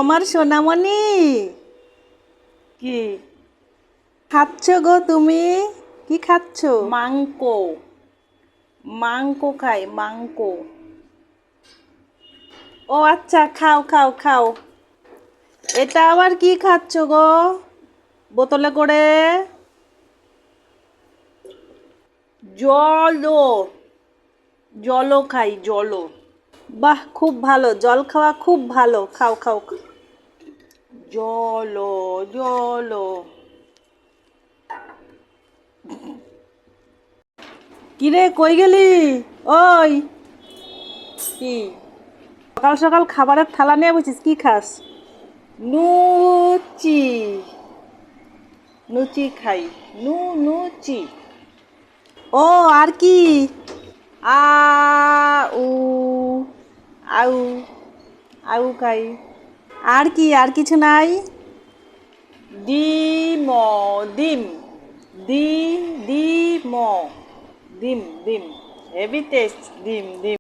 আমার সোনামণি, কি খাচ্ছ গো তুমি? কি খাচ্ছ? মাংকো মাংকো খাই মাংকো। ও আচ্ছা, খাও খাও খাও। এটা আবার কি খাচ্ছ গো বোতলে করে? জলো জলো খাই জলো। বাহ, খুব ভালো, জল খাওয়া খুব ভালো। খাও খাও খাও। জলো জলো। কিরে, কই গেলি? ওই, কি সকাল সকাল খাবারের থালা নিয়ে বসিস, কি খাস? নুচি নুচি খাই নুচি। ও, আর কি? আ উ আউ আউ খাই। আর কি? আর কিছু নাই? ডিম ডিম ডিম ডিম ডিম ডিম হেভি টেস্ট ডিম ডিম।